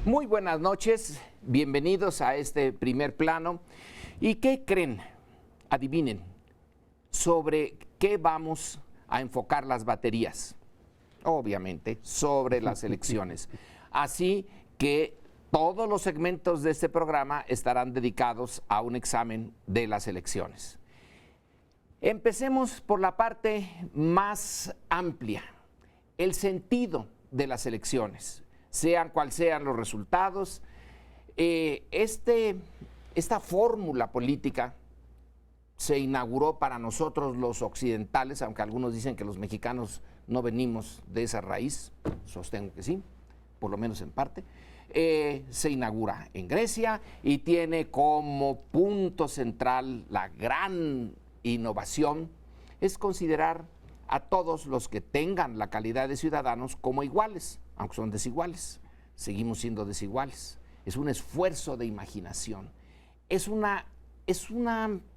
Muy buenas noches, bienvenidos a este primer plano. ¿Y qué creen? Adivinen, ¿sobre qué vamos a enfocar las baterías? Obviamente, sobre las elecciones. Así que todos los segmentos de este programa estarán dedicados a un examen de las elecciones. Empecemos por la parte más amplia, el sentido de las elecciones. Sean cuales sean los resultados, esta fórmula política se inauguró para nosotros los occidentales, aunque algunos dicen que los mexicanos no venimos de esa raíz, sostengo que sí, por lo menos en parte. Se inaugura en Grecia y tiene como punto central la gran innovación, es considerar a todos los que tengan la calidad de ciudadanos como iguales, aunque son desiguales, seguimos siendo desiguales. Es un esfuerzo de imaginación, es una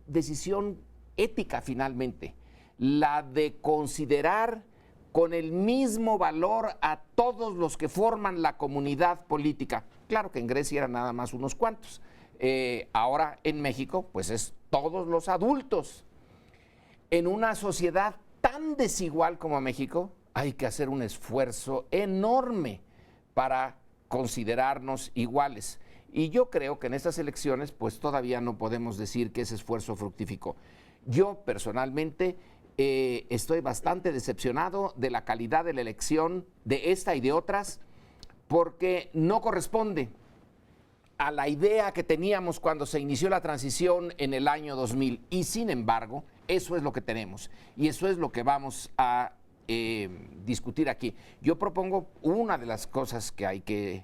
decisión ética finalmente, la de considerar con el mismo valor a todos los que forman la comunidad política. Claro que en Grecia eran nada más unos cuantos, ahora en México pues es todos los adultos. En una sociedad tan desigual como México, hay que hacer un esfuerzo enorme para considerarnos iguales. Y yo creo que en estas elecciones, pues todavía no podemos decir que ese esfuerzo fructificó. Yo personalmente estoy bastante decepcionado de la calidad de la elección de esta y de otras, porque no corresponde a la idea que teníamos cuando se inició la transición en el año 2000. Y sin embargo, eso es lo que tenemos y eso es lo que vamos a discutir aquí. Yo propongo una de las cosas que hay que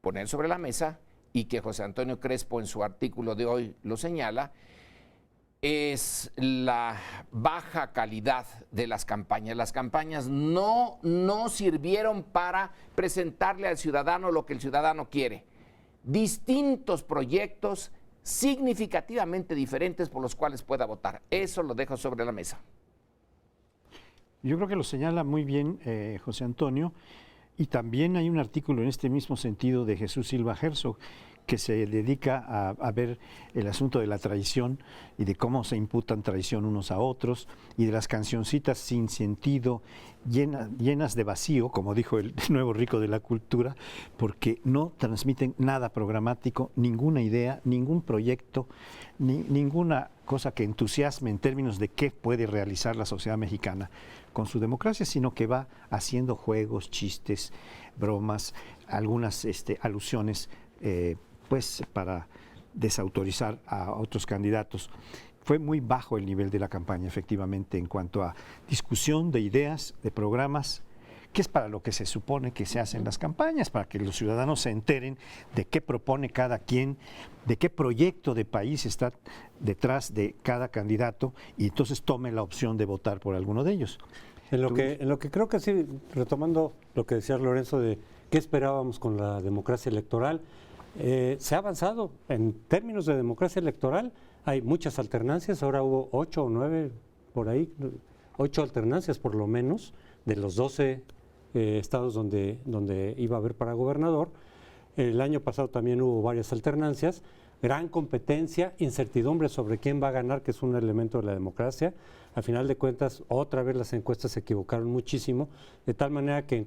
poner sobre la mesa y que José Antonio Crespo en su artículo de hoy lo señala, es la baja calidad de las campañas. Las campañas no sirvieron para presentarle al ciudadano lo que el ciudadano quiere. Distintos proyectos significativamente diferentes por los cuales pueda votar. Eso lo dejo sobre la mesa. Yo creo que lo señala muy bien José Antonio, y también hay un artículo en este mismo sentido de Jesús Silva Herzog, que se dedica a ver el asunto de la traición y de cómo se imputan traición unos a otros, y de las cancioncitas sin sentido, llenas de vacío, como dijo el nuevo rico de la cultura, porque no transmiten nada programático, ninguna idea, ningún proyecto, ninguna cosa que entusiasme en términos de qué puede realizar la sociedad mexicana con su democracia, sino que va haciendo juegos, chistes, bromas, algunas alusiones, pues para desautorizar a otros candidatos. Fue muy bajo el nivel de la campaña, efectivamente, en cuanto a discusión de ideas, de programas, que es para lo que se supone que se hacen las campañas, para que los ciudadanos se enteren de qué propone cada quien, de qué proyecto de país está detrás de cada candidato, y entonces tome la opción de votar por alguno de ellos. En lo que creo que sí, retomando lo que decía Lorenzo de qué esperábamos con la democracia electoral, se ha avanzado en términos de democracia electoral. Hay muchas alternancias, ahora hubo 8 o 9 por ahí, 8 alternancias por lo menos, de los 12 estados donde iba a haber para gobernador. El año pasado también hubo varias alternancias, gran competencia, incertidumbre sobre quién va a ganar, que es un elemento de la democracia. A final de cuentas, otra vez las encuestas se equivocaron muchísimo, de tal manera que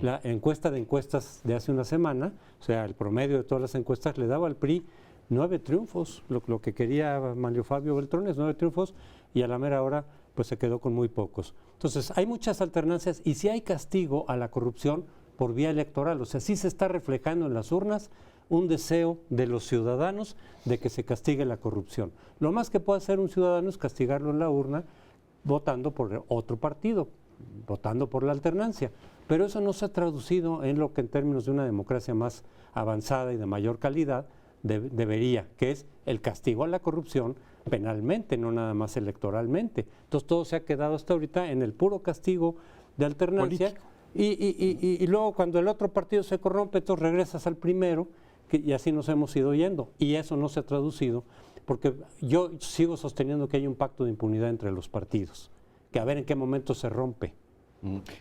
la encuesta de encuestas de hace una semana, o sea, el promedio de todas las encuestas le daba al PRI 9 triunfos, lo que quería Manlio Fabio Beltrones, 9 triunfos, y a la mera hora pues se quedó con muy pocos. Entonces, hay muchas alternancias y sí hay castigo a la corrupción por vía electoral, o sea, sí se está reflejando en las urnas un deseo de los ciudadanos de que se castigue la corrupción. Lo más que puede hacer un ciudadano es castigarlo en la urna votando por otro partido, votando por la alternancia. Pero eso no se ha traducido en lo que en términos de una democracia más avanzada y de mayor calidad debería, que es el castigo a la corrupción penalmente, no nada más electoralmente. Entonces todo se ha quedado hasta ahorita en el puro castigo de alternancia y luego cuando el otro partido se corrompe, entonces regresas al primero y así nos hemos ido yendo. Y eso no se ha traducido porque yo sigo sosteniendo que hay un pacto de impunidad entre los partidos, que a ver en qué momento se rompe.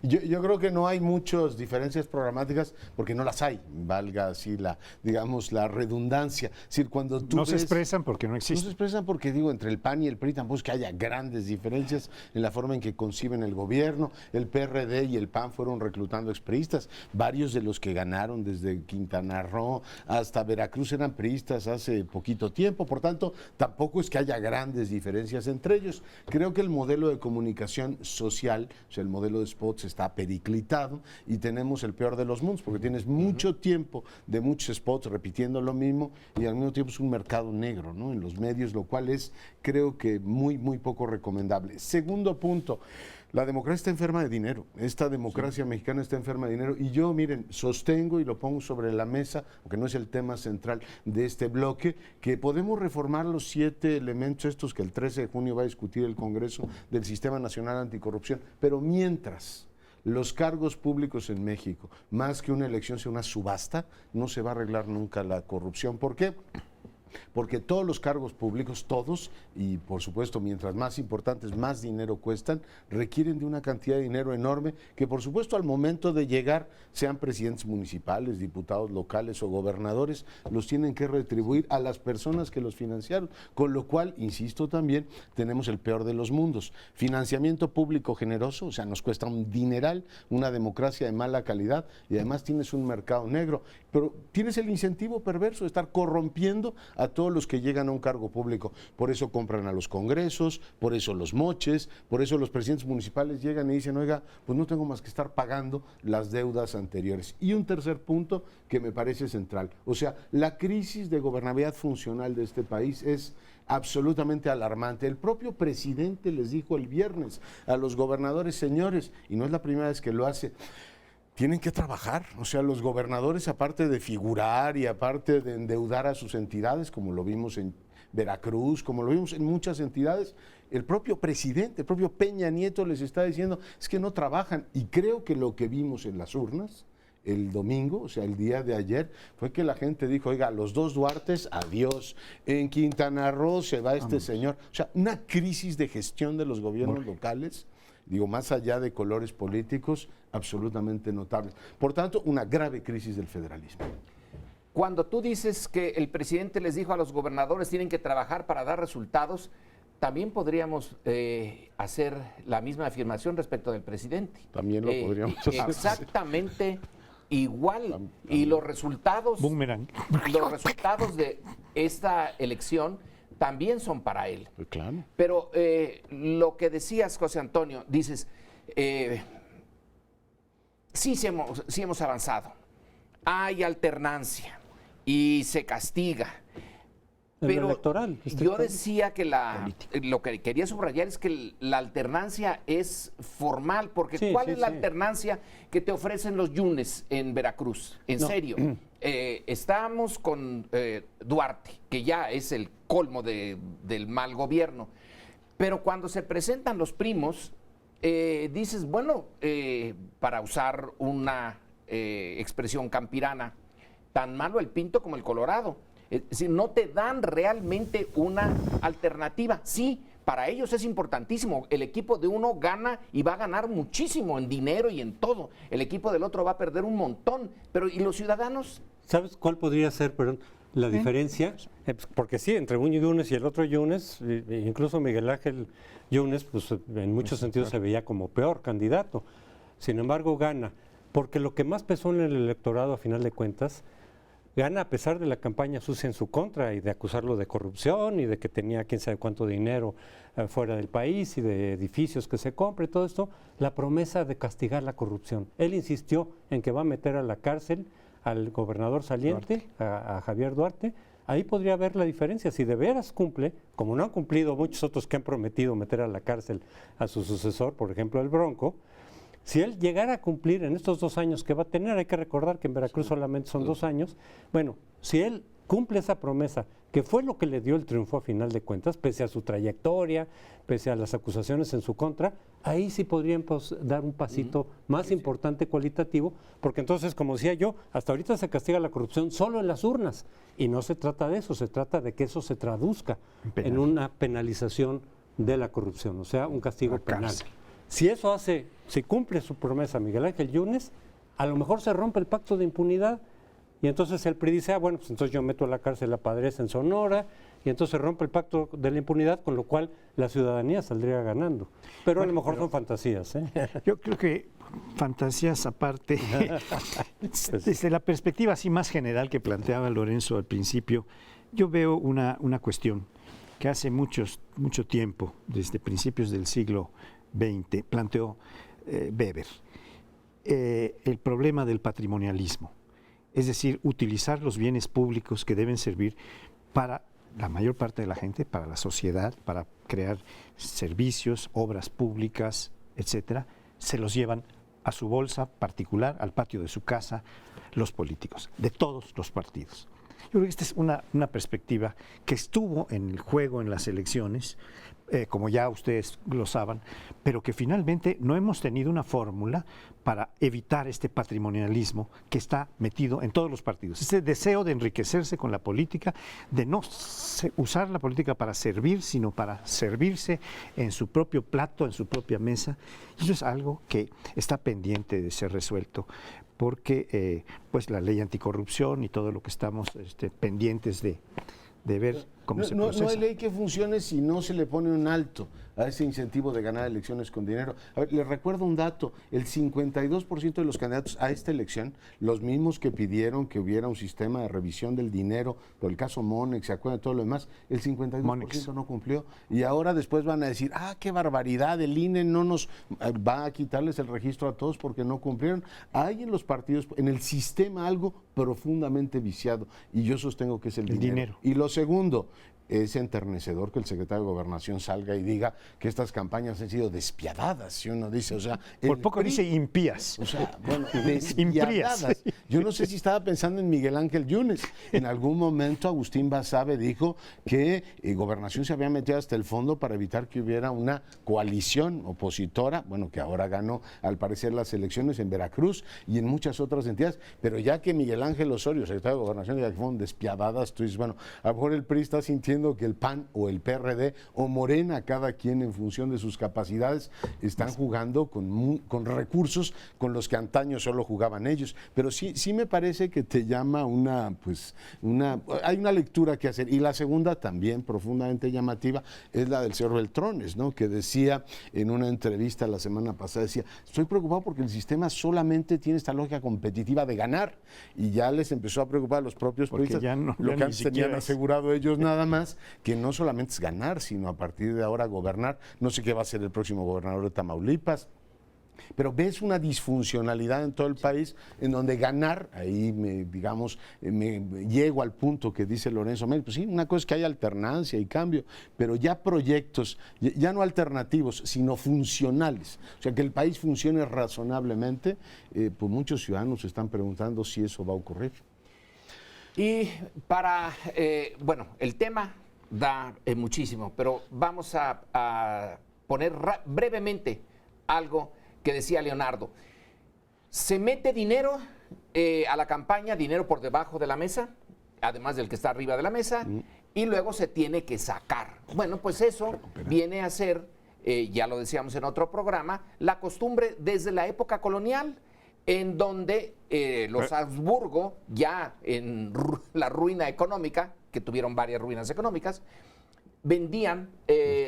Yo creo que no hay muchas diferencias programáticas porque no las hay, valga así digamos, la redundancia. Es decir, cuando tú no se expresan porque no no se existen. expresan porque, digo, entre el PAN y el PRI tampoco es que haya grandes diferencias en la forma en que conciben el gobierno. El PRD y el PAN fueron reclutando expriistas. Varios de los que ganaron desde Quintana Roo hasta Veracruz eran priistas hace poquito tiempo. Por tanto, tampoco es que haya grandes diferencias entre ellos. Creo que el modelo de comunicación social, o sea, el modelo de spots está periclitado y tenemos el peor de los mundos porque tienes mucho tiempo de muchos spots repitiendo lo mismo y al mismo tiempo es un mercado negro, ¿no?, en los medios, lo cual es, creo que, muy poco recomendable. Segundo punto, la democracia está enferma de dinero. Esta democracia mexicana está enferma de dinero y yo, miren, sostengo y lo pongo sobre la mesa, aunque no es el tema central de este bloque, que podemos reformar los 7 elementos estos que el 13 de junio va a discutir el Congreso del Sistema Nacional Anticorrupción, pero mientras los cargos públicos en México, más que una elección, sea una subasta, no se va a arreglar nunca la corrupción. ¿Por qué? Porque todos los cargos públicos, todos, y por supuesto mientras más importantes, más dinero cuestan, requieren de una cantidad de dinero enorme que por supuesto al momento de llegar, sean presidentes municipales, diputados locales o gobernadores, los tienen que retribuir a las personas que los financiaron, con lo cual, insisto también, tenemos el peor de los mundos. Financiamiento público generoso, o sea, nos cuesta un dineral, una democracia de mala calidad y además tienes un mercado negro, pero tienes el incentivo perverso de estar corrompiendo a todos los que llegan a un cargo público. Por eso compran a los congresos, por eso los moches, por eso los presidentes municipales llegan y dicen, oiga, pues no tengo más que estar pagando las deudas anteriores. Y un tercer punto que me parece central, o sea, la crisis de gobernabilidad funcional de este país es absolutamente alarmante. El propio presidente les dijo el viernes a los gobernadores, señores, y no es la primera vez que lo hace, tienen que trabajar, o sea, los gobernadores, aparte de figurar y aparte de endeudar a sus entidades, como lo vimos en Veracruz, como lo vimos en muchas entidades, el propio presidente, el propio Peña Nieto les está diciendo, es que no trabajan. Y creo que lo que vimos en las urnas el domingo, o sea, el día de ayer, fue que la gente dijo, oiga, los 2 Duartes, adiós, en Quintana Roo se va este señor. O sea, una crisis de gestión de los gobiernos locales, digo, más allá de colores políticos, absolutamente notables. Por tanto, una grave crisis del federalismo. Cuando tú dices que el presidente les dijo a los gobernadores tienen que trabajar para dar resultados, también podríamos hacer la misma afirmación respecto del presidente. También lo podríamos hacer. Exactamente igual. Y los resultados, los resultados de esta elección también son para él. Claro. Pero lo que decías, José Antonio, dices, sí hemos avanzado, hay alternancia y se castiga. Pero electoral, yo decía que lo que quería subrayar es que la alternancia es formal, porque Sí, ¿cuál sí, es la sí. alternancia que te ofrecen los yunes en Veracruz? En serio, estamos con Duarte, que ya es el colmo del mal gobierno, pero cuando se presentan los primos, dices, bueno, para usar una expresión campirana, tan malo el pinto como el colorado. Es decir, no te dan realmente una alternativa. Sí, para ellos es importantísimo. El equipo de uno gana y va a ganar muchísimo en dinero y en todo. El equipo del otro va a perder un montón. Pero ¿y los ciudadanos? ¿Sabes cuál podría ser, perdón, la diferencia? Porque sí, entre un Yunes y el otro Yunes, incluso Miguel Ángel Yunes, pues en muchos sentidos se veía como peor candidato. Sin embargo, gana. Porque lo que más pesó en el electorado, a final de cuentas, gana a pesar de la campaña sucia en su contra y de acusarlo de corrupción y de que tenía quién sabe cuánto dinero fuera del país y de edificios que se compra y todo esto, la promesa de castigar la corrupción. Él insistió en que va a meter a la cárcel al gobernador saliente, a Javier Duarte. Ahí podría haber la diferencia. Si de veras cumple, como no han cumplido muchos otros que han prometido meter a la cárcel a su sucesor, por ejemplo el Bronco, si él llegara a cumplir en estos 2 años que va a tener, hay que recordar que en Veracruz solamente son 2 años, bueno, si él cumple esa promesa, que fue lo que le dio el triunfo a final de cuentas, pese a su trayectoria, pese a las acusaciones en su contra, ahí sí podrían dar un pasito más importante cualitativo, porque entonces, como decía yo, hasta ahorita se castiga la corrupción solo en las urnas, y no se trata de eso, se trata de que eso se traduzca en una penalización de la corrupción, o sea, un castigo penal. Si eso hace, si cumple su promesa Miguel Ángel Yunes, a lo mejor se rompe el pacto de impunidad y entonces el PRI dice, bueno, pues entonces yo meto a la cárcel a Padres en Sonora y entonces se rompe el pacto de la impunidad, con lo cual la ciudadanía saldría ganando. Pero a lo mejor son fantasías, ¿eh? Yo creo que fantasías aparte, desde la perspectiva así más general que planteaba Lorenzo al principio, yo veo una cuestión que hace mucho tiempo, desde principios del siglo XX, planteó Weber, el problema del patrimonialismo, es decir, utilizar los bienes públicos que deben servir para la mayor parte de la gente, para la sociedad, para crear servicios, obras públicas, etcétera, se los llevan a su bolsa particular, al patio de su casa, los políticos, de todos los partidos. Yo creo que esta es una perspectiva que estuvo en el juego en las elecciones, como ya ustedes lo saben, pero que finalmente no hemos tenido una fórmula para evitar este patrimonialismo que está metido en todos los partidos. Ese deseo de enriquecerse con la política, de no usar la política para servir, sino para servirse en su propio plato, en su propia mesa. Y eso es algo que está pendiente de ser resuelto, porque pues la ley anticorrupción y todo lo que estamos pendientes de ver cómo se procesa. No hay ley que funcione si no se le pone un alto a ese incentivo de ganar elecciones con dinero. A ver, les recuerdo un dato, el 52% de los candidatos a esta elección, los mismos que pidieron que hubiera un sistema de revisión del dinero, por el caso Monex, ¿se acuerdan de todo lo demás? El 52% Monex no cumplió. Y ahora después van a decir, qué barbaridad, el INE no nos va a quitarles el registro a todos porque no cumplieron. Hay en los partidos, en el sistema, algo profundamente viciado, y yo sostengo que es el dinero. Y lo segundo, es enternecedor que el secretario de Gobernación salga y diga que estas campañas han sido despiadadas. Si uno dice, o sea... Por poco dice impías. O sea, bueno, despiadadas. Yo no sé si estaba pensando en Miguel Ángel Yunes. En algún momento Agustín Basabe dijo que Gobernación se había metido hasta el fondo para evitar que hubiera una coalición opositora, bueno, que ahora ganó al parecer las elecciones en Veracruz y en muchas otras entidades. Pero ya que Miguel Ángel Osorio, secretario de Gobernación, diga que fueron despiadadas, tú dices, bueno, a lo mejor el PRI está sintiendo que el PAN o el PRD o Morena, cada quien en función de sus capacidades, están jugando con recursos con los que antaño solo jugaban ellos. Pero sí me parece que te llama hay una lectura que hacer. Y la segunda, también profundamente llamativa, es la del señor Beltrones, ¿no? Que decía en una entrevista la semana pasada, decía, estoy preocupado porque el sistema solamente tiene esta lógica competitiva de ganar, y ya les empezó a preocupar a los propios periodistas, lo que antes tenían asegurado ellos nada más, que no solamente es ganar, sino a partir de ahora gobernar. No sé qué va a ser el próximo gobernador de Tamaulipas, pero ves una disfuncionalidad en todo el país en donde ganar, ahí me llego al punto que dice Lorenzo Meyer, pues sí, una cosa es que hay alternancia y cambio, pero ya proyectos, ya no alternativos, sino funcionales, o sea, que el país funcione razonablemente, pues muchos ciudadanos se están preguntando si eso va a ocurrir. Y para, el tema da muchísimo, pero vamos a poner brevemente algo que decía Leonardo. Se mete dinero a la campaña, dinero por debajo de la mesa, además del que está arriba de la mesa, y luego se tiene que sacar. Bueno, pues eso viene a ser, ya lo decíamos en otro programa, la costumbre desde la época colonial, en donde los Habsburgo, ya en la ruina económica, que tuvieron varias ruinas económicas, vendían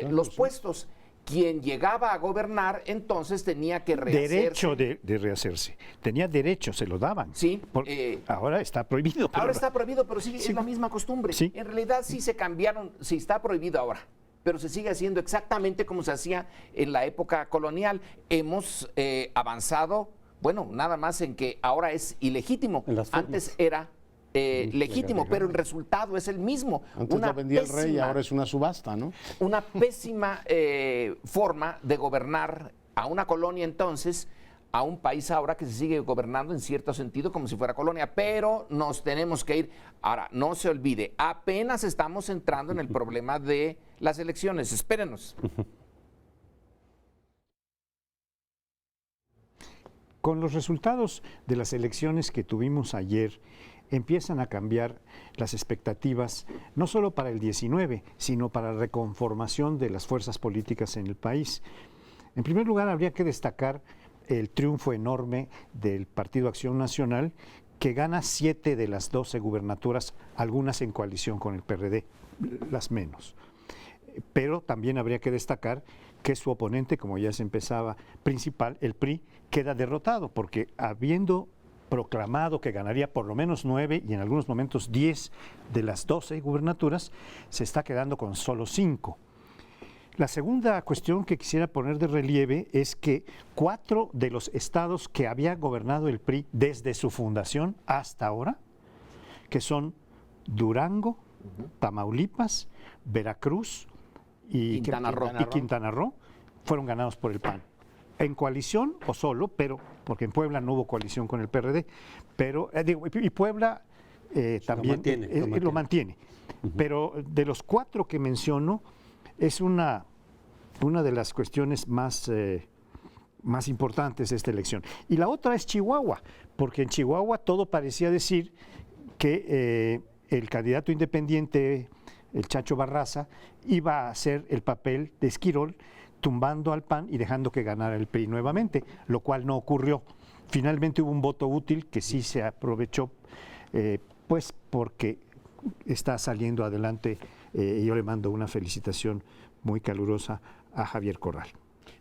los puestos. Quien llegaba a gobernar, entonces tenía que rehacerse. Derecho de rehacerse. Tenía derecho, se lo daban. Sí. Ahora está prohibido. Ahora está prohibido, pero sí, es la misma costumbre. Sí. En realidad sí se cambiaron, sí está prohibido ahora, pero se sigue haciendo exactamente como se hacía en la época colonial. Hemos avanzado, nada más en que ahora es ilegítimo. Antes era legítimo, pero el resultado es el mismo. Antes lo vendía el rey y ahora es una subasta, ¿no? Una pésima forma de gobernar a una colonia entonces, a un país ahora que se sigue gobernando en cierto sentido como si fuera colonia, pero nos tenemos que ir. Ahora, no se olvide, apenas estamos entrando en el problema de las elecciones. Espérenos. Con los resultados de las elecciones que tuvimos ayer, empiezan a cambiar las expectativas, no solo para el 19, sino para la reconformación de las fuerzas políticas en el país. En primer lugar, habría que destacar el triunfo enorme del Partido Acción Nacional, que gana 7 de las 12 gubernaturas, algunas en coalición con el PRD, las menos. Pero también habría que destacar que su oponente, como ya se empezaba, principal, el PRI, queda derrotado, porque habiendo proclamado que ganaría por lo menos 9 y en algunos momentos 10 de las 12 gubernaturas, se está quedando con solo 5. La segunda cuestión que quisiera poner de relieve es que 4 de los estados que había gobernado el PRI desde su fundación hasta ahora, que son Durango, Tamaulipas, Veracruz y Quintana Roo, fueron ganados por el PAN. En coalición o solo, pero porque en Puebla no hubo coalición con el PRD, pero y Puebla también lo mantiene. Pero de los 4 que menciono, es una de las cuestiones más importantes de esta elección. Y la otra es Chihuahua, porque en Chihuahua todo parecía decir que el candidato independiente, el Chacho Barraza, iba a hacer el papel de Esquirol, tumbando al PAN y dejando que ganara el PRI nuevamente, lo cual no ocurrió. Finalmente hubo un voto útil que sí se aprovechó, pues porque está saliendo adelante, y yo le mando una felicitación muy calurosa a Javier Corral.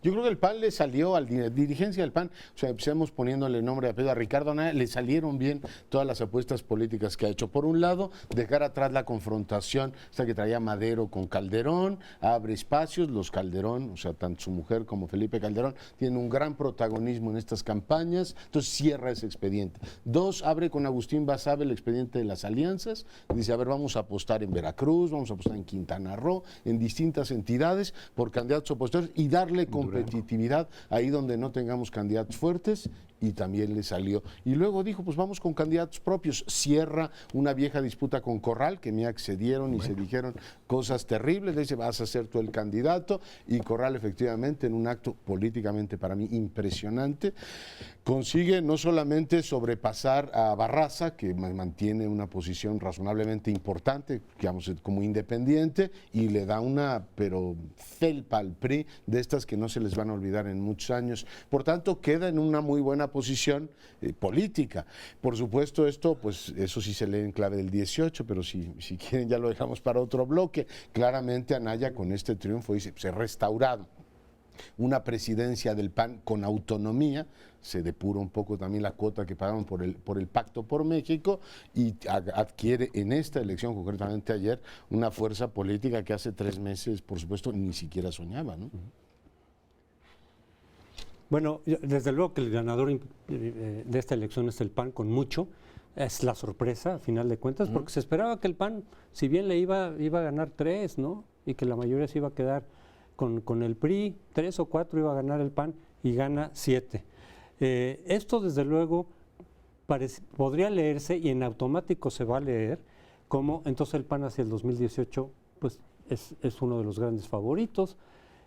Yo creo que el PAN le salió, a la dirigencia del PAN, o sea, empecemos poniéndole nombre y apellido a Ricardo Anaya, le salieron bien todas las apuestas políticas que ha hecho. Por un lado, dejar atrás la confrontación, esta que traía Madero con Calderón, abre espacios, los Calderón, o sea, tanto su mujer como Felipe Calderón, tienen un gran protagonismo en estas campañas, entonces cierra ese expediente. 2, abre con Agustín Basabe el expediente de las alianzas, dice, a ver, vamos a apostar en Veracruz, vamos a apostar en Quintana Roo, en distintas entidades, por candidatos opositores y darle competitividad ahí donde no tengamos candidatos fuertes, y también le salió. Y luego dijo, pues vamos con candidatos propios. Cierra una vieja disputa con Corral, que me accedieron y se dijeron cosas terribles. Le dice, vas a ser tú el candidato. Y Corral, efectivamente, en un acto políticamente para mí impresionante, consigue no solamente sobrepasar a Barraza, que mantiene una posición razonablemente importante, digamos, como independiente, y le da una, pero felpa al PRI, de estas que no se les van a olvidar en muchos años. Por tanto, queda en una muy buena posición política. Por supuesto, esto, pues eso sí se lee en clave del 18, pero si quieren ya lo dejamos para otro bloque. Claramente Anaya con este triunfo dice, se ha restaurado una presidencia del PAN con autonomía, se depura un poco también la cuota que pagaron por el Pacto por México, y adquiere en esta elección, concretamente ayer, una fuerza política que hace 3 meses, por supuesto, ni siquiera soñaba, ¿no? Bueno, desde luego que el ganador de esta elección es el PAN con mucho. Es la sorpresa, a final de cuentas, porque se esperaba que el PAN, si bien le iba a ganar 3, ¿no? Y que la mayoría se iba a quedar con el PRI, 3 o 4 iba a ganar el PAN y gana 7. Esto, desde luego, podría leerse, y en automático se va a leer, como entonces el PAN hacia el 2018 pues, es uno de los grandes favoritos.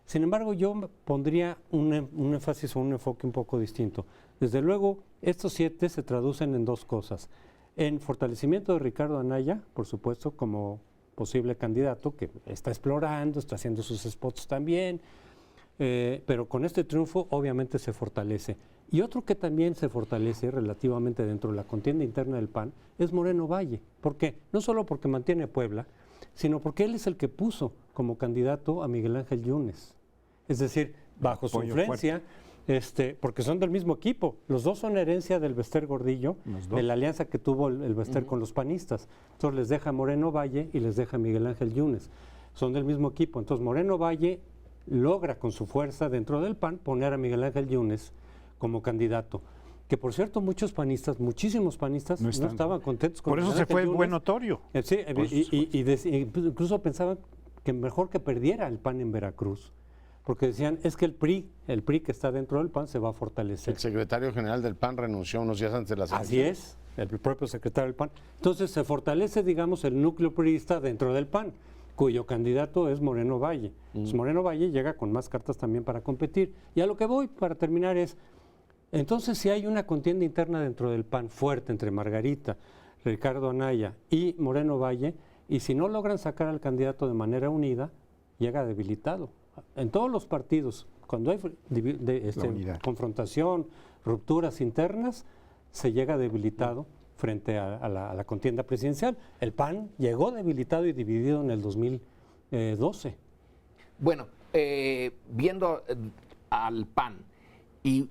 Sin embargo, yo pondría un énfasis o un enfoque un poco distinto. Desde luego, estos 7 se traducen en 2 cosas. En fortalecimiento de Ricardo Anaya, por supuesto, como posible candidato, que está explorando, está haciendo sus spots también, pero con este triunfo obviamente se fortalece. Y otro que también se fortalece relativamente dentro de la contienda interna del PAN es Moreno Valle. ¿Por qué? No solo porque mantiene Puebla, sino porque él es el que puso como candidato a Miguel Ángel Yunes. Es decir, bajo su influencia, porque son del mismo equipo. Los dos son herencia del Bester Gordillo, de la alianza que tuvo el Bester con los panistas. Entonces les deja Moreno Valle y les deja Miguel Ángel Yunes. Son del mismo equipo. Entonces Moreno Valle logra con su fuerza dentro del PAN poner a Miguel Ángel Yunes como candidato. Que por cierto, muchísimos panistas no estaban contentos con Por eso se fue buen notorio. Sí, incluso pensaban que mejor que perdiera el PAN en Veracruz, porque decían, es que el PRI que está dentro del PAN se va a fortalecer. El secretario general del PAN renunció unos días antes de las elecciones. Así es, el propio secretario del PAN. Entonces se fortalece, digamos, el núcleo priista dentro del PAN, cuyo candidato es Moreno Valle. Entonces, Moreno Valle llega con más cartas también para competir. Y a lo que voy para terminar es, entonces si hay una contienda interna dentro del PAN fuerte entre Margarita, Ricardo Anaya y Moreno Valle, y si no logran sacar al candidato de manera unida, llega debilitado en todos los partidos, cuando hay confrontación, rupturas internas, se llega debilitado frente a la contienda presidencial. El PAN llegó debilitado y dividido en el 2012. Bueno, viendo al PAN y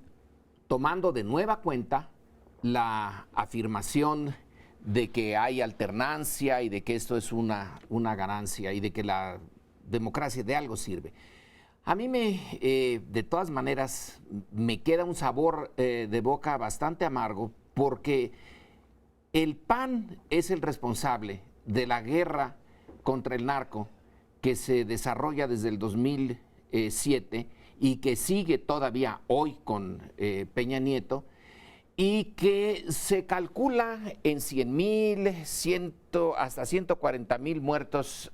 tomando de nueva cuenta la afirmación de que hay alternancia y de que esto es una ganancia y de que la democracia de algo sirve. A mí de todas maneras, me queda un sabor de boca bastante amargo porque el PAN es el responsable de la guerra contra el narco que se desarrolla desde el 2007 y que sigue todavía hoy con Peña Nieto y que se calcula en 100,000, hasta 140,000 muertos,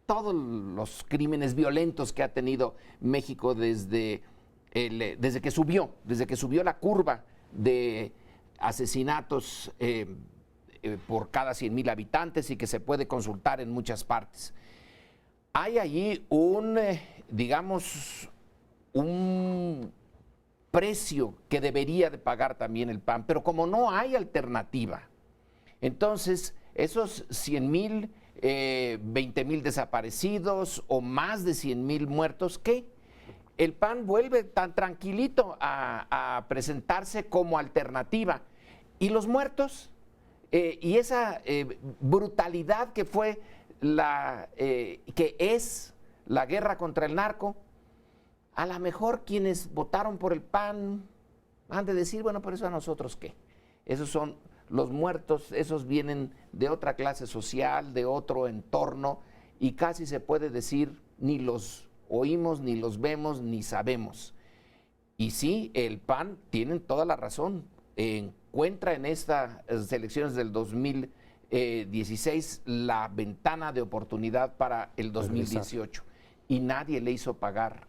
todos los crímenes violentos que ha tenido México desde que subió la curva de asesinatos por cada 100,000 habitantes y que se puede consultar en muchas partes. Hay allí un precio que debería de pagar también el PAN, pero como no hay alternativa, entonces esos 100,000, 20,000 desaparecidos o más de 100,000 muertos, ¿qué? El PAN vuelve tan tranquilito a presentarse como alternativa. ¿Y los muertos? Y esa brutalidad que fue que es la guerra contra el narco, a lo mejor quienes votaron por el PAN han de decir, bueno, por eso a nosotros qué. Esos son los muertos, esos vienen de otra clase social, de otro entorno, y casi se puede decir ni los oímos, ni los vemos, ni sabemos. Y sí, el PAN tienen toda la razón. Encuentra en estas elecciones del 2016 la ventana de oportunidad para el 2018 y nadie le hizo pagar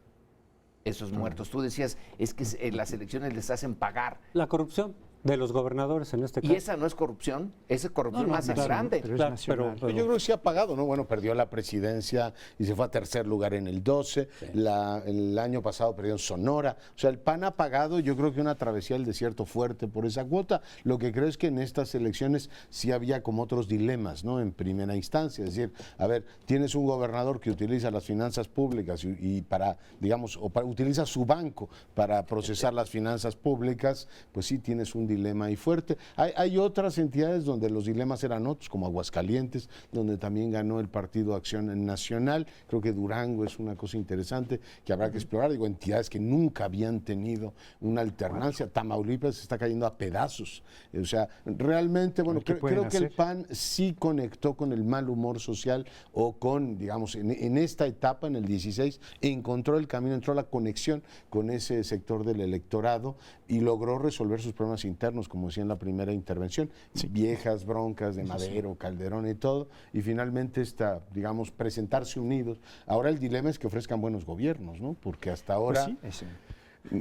esos muertos. Tú decías, es que en las elecciones les hacen pagar. La corrupción de los gobernadores en este caso. ¿Y esa no es corrupción? Esa es corrupción más grande. Pero es Claro, nacional. Yo creo que sí ha pagado, ¿no? Bueno, perdió la presidencia y se fue a tercer lugar en el 12. Sí. El año pasado perdió en Sonora. O sea, el PAN ha pagado, yo creo que una travesía del desierto fuerte por esa cuota. Lo que creo es que en estas elecciones sí había como otros dilemas, ¿no? En primera instancia. Es decir, a ver, tienes un gobernador que utiliza las finanzas públicas y para, digamos, utiliza su banco para procesar las finanzas públicas, pues sí tienes un dilema ahí fuerte. Hay otras entidades donde los dilemas eran otros, como Aguascalientes, donde también ganó el Partido Acción Nacional. Creo que Durango es una cosa interesante que habrá que explorar. Digo, entidades que nunca habían tenido una alternancia. Tamaulipas se está cayendo a pedazos. O sea, realmente, bueno, creo que el PAN sí conectó con el mal humor social o con, digamos, en esta etapa, en el 16, encontró el camino, entró la conexión con ese sector del electorado y logró resolver sus problemas internos, como decía en la primera intervención, sí. Viejas broncas de Madero, Calderón y todo, y finalmente digamos, presentarse unidos. Ahora el dilema es que ofrezcan buenos gobiernos, ¿no? Porque hasta ahora pues sí,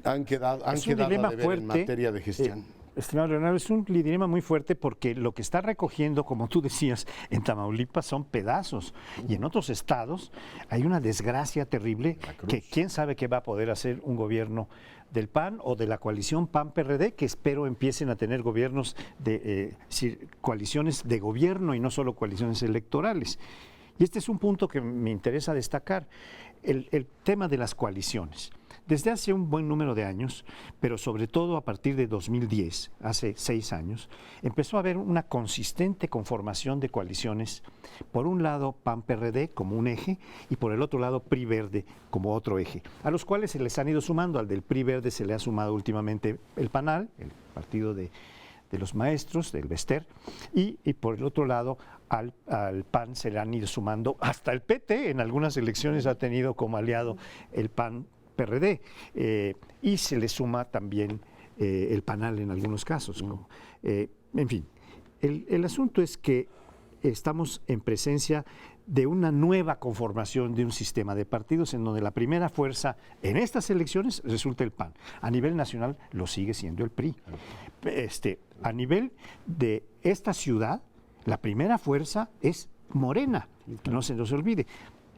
han quedado a deber fuerte, en materia de gestión. Estimado Leonardo, es un dilema muy fuerte porque lo que está recogiendo, como tú decías, en Tamaulipas son pedazos y en otros estados hay una desgracia terrible que quién sabe qué va a poder hacer un gobierno del PAN o de la coalición PAN-PRD, que espero empiecen a tener gobiernos coaliciones de gobierno y no solo coaliciones electorales. Y este es un punto que me interesa destacar, el tema de las coaliciones. Desde hace un buen número de años, pero sobre todo a partir de 2010, hace 6 años, empezó a haber una consistente conformación de coaliciones, por un lado PAN-PRD como un eje y por el otro lado PRI-Verde como otro eje, a los cuales se les han ido sumando. Al del PRI-Verde se le ha sumado últimamente el PANAL, el partido de los maestros, del Bester, y por el otro lado al PAN se le han ido sumando, hasta el PT en algunas elecciones ha tenido como aliado el PAN-PRD, y se le suma también el PANAL en algunos casos. En fin, el asunto es que estamos en presencia de una nueva conformación de un sistema de partidos en donde la primera fuerza en estas elecciones resulta el PAN. A nivel nacional lo sigue siendo el PRI. A nivel de esta ciudad, la primera fuerza es Morena, no se nos olvide.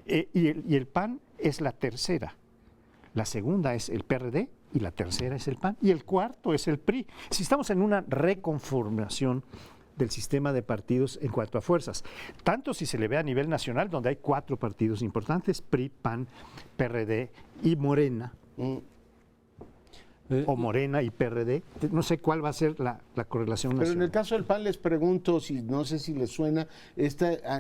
Y el PAN es la tercera. La segunda es el PRD y la tercera es el PAN. Y el cuarto es el PRI. Si estamos en una reconformación del sistema de partidos en cuanto a fuerzas, tanto si se le ve a nivel nacional, donde hay 4 partidos importantes, PRI, PAN, PRD y Morena, o Morena y PRD, no sé cuál va a ser la correlación Pero en nacional. el caso del PAN les pregunto, no sé si les suena,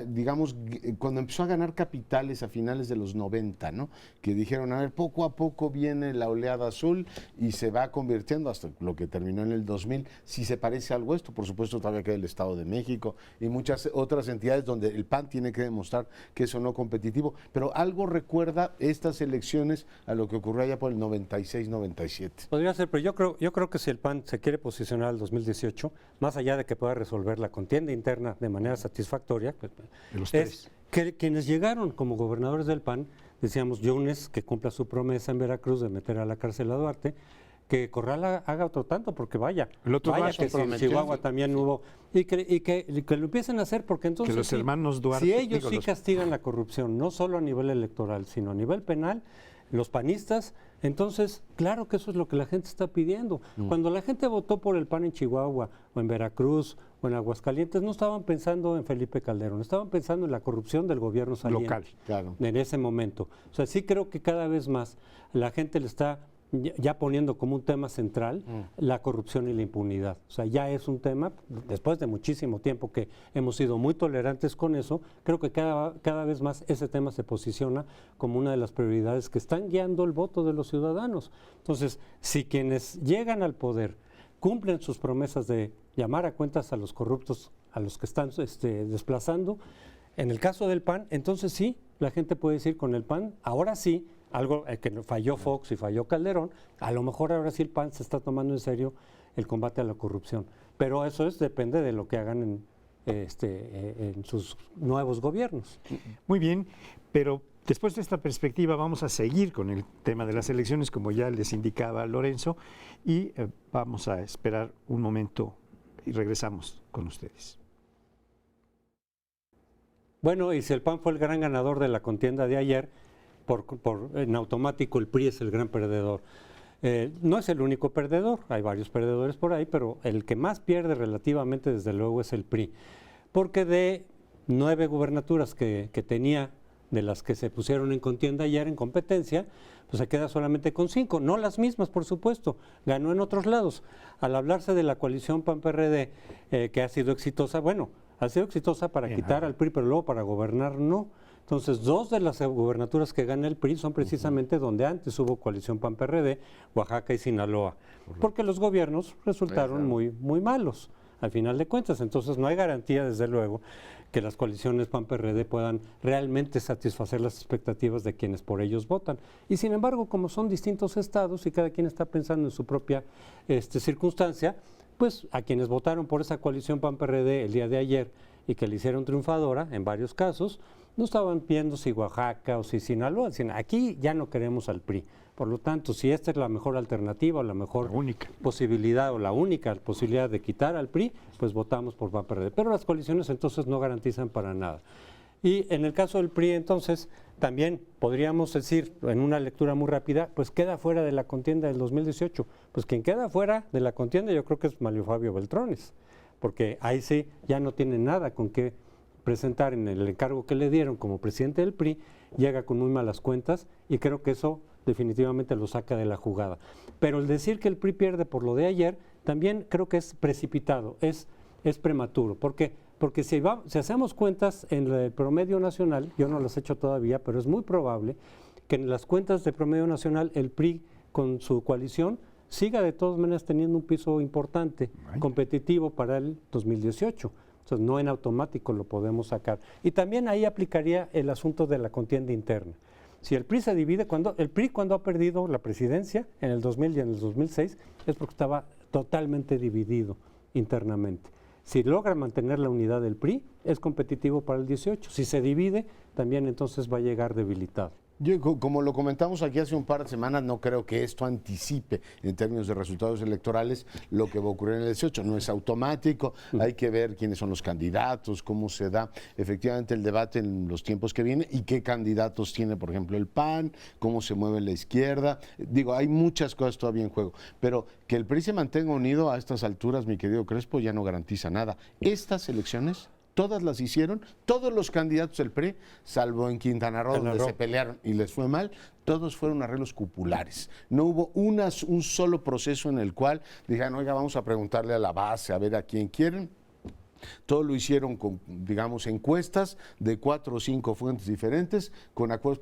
digamos, cuando empezó a ganar capitales a finales de los 90, ¿no? Que dijeron, a ver, poco a poco viene la oleada azul y se va convirtiendo hasta lo que terminó en el 2000. Si se parece algo a esto, por supuesto todavía queda el Estado de México y muchas otras entidades donde el PAN tiene que demostrar que es o no competitivo, pero algo recuerda estas elecciones a lo que ocurrió allá por el 96-97. Podría ser, pero yo creo que si el PAN se quiere posicionar al 2018, más allá de que pueda resolver la contienda interna de manera satisfactoria, pues, De los es que quienes llegaron como gobernadores del PAN, decíamos, Yunes, que cumpla su promesa en Veracruz de meter a la cárcel a Duarte, que Corral haga otro tanto, porque vaya, El otro vaya Duarte que si en Chihuahua también hubo, y que lo empiecen a hacer, porque entonces los hermanos Duarte, si ellos digo, sí los- castigan la corrupción, no solo a nivel electoral, sino a nivel penal, los panistas, entonces, claro que eso es lo que la gente está pidiendo. Cuando la gente votó por el PAN en Chihuahua, o en Veracruz, o en Aguascalientes, no estaban pensando en Felipe Calderón, estaban pensando en la corrupción del gobierno saliente. Local. Claro. En ese momento. O sea, sí creo que cada vez más la gente le está ya poniendo como un tema central la corrupción y la impunidad. O sea, ya es un tema, después de muchísimo tiempo que hemos sido muy tolerantes con eso, creo que cada vez más ese tema se posiciona como una de las prioridades que están guiando el voto de los ciudadanos. Entonces, si quienes llegan al poder cumplen sus promesas de llamar a cuentas a los corruptos, a los que están desplazando, en el caso del PAN, entonces sí, la gente puede decir con el PAN, ahora sí, algo que falló Fox y falló Calderón, a lo mejor ahora sí el PAN se está tomando en serio el combate a la corrupción. Pero eso depende de lo que hagan en sus nuevos gobiernos. Muy bien, pero después de esta perspectiva vamos a seguir con el tema de las elecciones, como ya les indicaba Lorenzo, y vamos a esperar un momento y regresamos con ustedes. Bueno, y si el PAN fue el gran ganador de la contienda de ayer, en automático el PRI es el gran perdedor. No es el único perdedor, hay varios perdedores por ahí, pero el que más pierde relativamente, desde luego, es el PRI. Porque de 9 gubernaturas que tenía, de las que se pusieron en contienda ayer en competencia, pues se queda solamente con 5, no las mismas, por supuesto, ganó en otros lados. Al hablarse de la coalición PAN-PRD, que ha sido exitosa, bueno, ha sido exitosa para quitar al PRI, pero luego para gobernar no. Entonces, 2 de las gubernaturas que gana el PRI son precisamente donde antes hubo coalición PAN-PRD, Oaxaca y Sinaloa, porque los gobiernos resultaron muy malos, al final de cuentas. Entonces, no hay garantía, desde luego, que las coaliciones PAN-PRD puedan realmente satisfacer las expectativas de quienes por ellos votan. Y sin embargo, como son distintos estados y cada quien está pensando en su propia circunstancia, pues a quienes votaron por esa coalición PAN-PRD el día de ayer y que le hicieron triunfadora en varios casos, no estaban viendo si Oaxaca o si Sinaloa, sino aquí ya no queremos al PRI. Por lo tanto, si esta es la mejor alternativa o la mejor posibilidad o la única posibilidad de quitar al PRI, pues votamos por PAN-PRD. Pero las coaliciones entonces no garantizan para nada. Y en el caso del PRI, entonces, también podríamos decir, en una lectura muy rápida, pues queda fuera de la contienda del 2018. Pues quien queda fuera de la contienda yo creo que es Manlio Fabio Beltrones, porque ahí sí ya no tiene nada con qué presentar en el encargo que le dieron como presidente del PRI, llega con muy malas cuentas y creo que eso definitivamente lo saca de la jugada. Pero el decir que el PRI pierde por lo de ayer, también creo que es precipitado, es prematuro, porque si hacemos cuentas en el promedio nacional, yo no las he hecho todavía, pero es muy probable que en las cuentas de promedio nacional el PRI con su coalición siga de todas maneras teniendo un piso importante, competitivo para el 2018. Entonces, no en automático lo podemos sacar. Y también ahí aplicaría el asunto de la contienda interna. Si el PRI se divide, el PRI cuando ha perdido la presidencia en el 2000 y en el 2006 es porque estaba totalmente dividido internamente. Si logra mantener la unidad del PRI, es competitivo para el 18. Si se divide, también entonces va a llegar debilitado. Yo, como lo comentamos aquí hace un par de semanas, no creo que esto anticipe en términos de resultados electorales lo que va a ocurrir en el 18. No es automático, hay que ver quiénes son los candidatos, cómo se da efectivamente el debate en los tiempos que vienen y qué candidatos tiene, por ejemplo, el PAN, cómo se mueve la izquierda. Digo, hay muchas cosas todavía en juego, pero que el PRI se mantenga unido a estas alturas, mi querido Crespo, ya no garantiza nada. Estas elecciones todas las hicieron, todos los candidatos del PRI, salvo en Quintana Roo, donde se pelearon y les fue mal, todos fueron arreglos cupulares. No hubo un solo proceso en el cual dijeran, oiga, vamos a preguntarle a la base, a ver a quién quieren. Todo lo hicieron con, digamos, encuestas de 4 o 5 fuentes diferentes, con acuerdos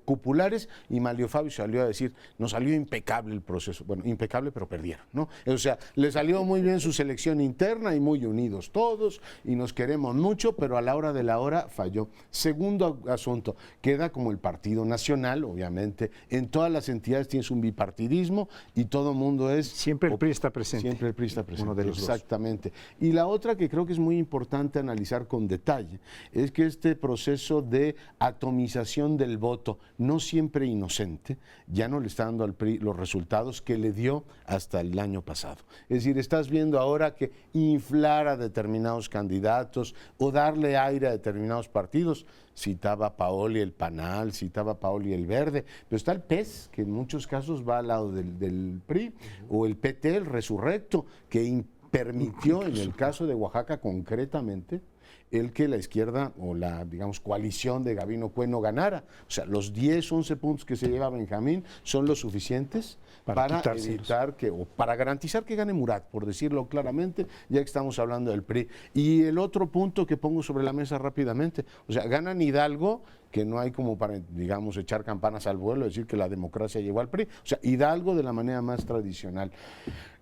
cupulares, y Manlio Fabio salió a decir, nos salió impecable el proceso. Bueno, impecable, pero perdieron, ¿no? O sea, le salió muy bien su selección interna y muy unidos todos, y nos queremos mucho, pero a la hora de la hora falló. Segundo asunto, queda como el Partido Nacional, obviamente, en todas las entidades tienes un bipartidismo y todo el mundo es... Siempre el PRI está presente. Siempre el PRI está presente, uno de los exactamente. Dos. Y la otra que creo que es muy importante analizar con detalle es que este proceso de atomización del voto, no siempre inocente, ya no le está dando al PRI los resultados que le dio hasta el año pasado. Es decir, estás viendo ahora que inflar a determinados candidatos o darle aire a determinados partidos. Citaba Paoli el PANAL, citaba Paoli el Verde, pero está el PES, que en muchos casos va al lado del PRI, o el PT, el Resurrecto, que permitió, en el caso de Oaxaca concretamente, el que la izquierda o la, digamos, coalición de Gabino Cue ganara. O sea, los 10, 11 puntos que se lleva Benjamín son los suficientes para evitar que, o para garantizar que gane Murat, por decirlo claramente, ya que estamos hablando del PRI. Y el otro punto que pongo sobre la mesa rápidamente, o sea, ganan Hidalgo, que no hay como para, digamos, echar campanas al vuelo, decir que la democracia llegó al PRI. O sea, Hidalgo de la manera más tradicional.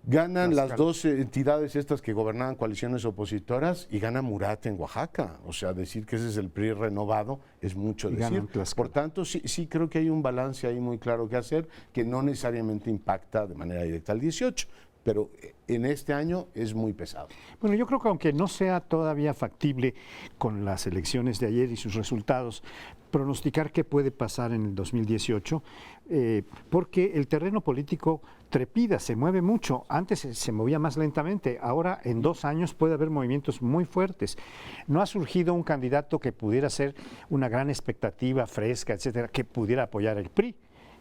Ganan las dos entidades estas que gobernaban coaliciones opositoras y gana Murat en Oaxaca. O sea, decir que ese es el PRI renovado es mucho decir. Por tanto, sí creo que hay un balance ahí muy claro que hacer, que no necesariamente impacta de manera directa al 18. Pero en este año es muy pesado. Bueno, yo creo que aunque no sea todavía factible con las elecciones de ayer y sus resultados, pronosticar qué puede pasar en el 2018, porque el terreno político trepida, se mueve mucho. Antes se movía más lentamente, ahora en 2 años puede haber movimientos muy fuertes. No ha surgido un candidato que pudiera ser una gran expectativa fresca, etcétera, que pudiera apoyar el PRI.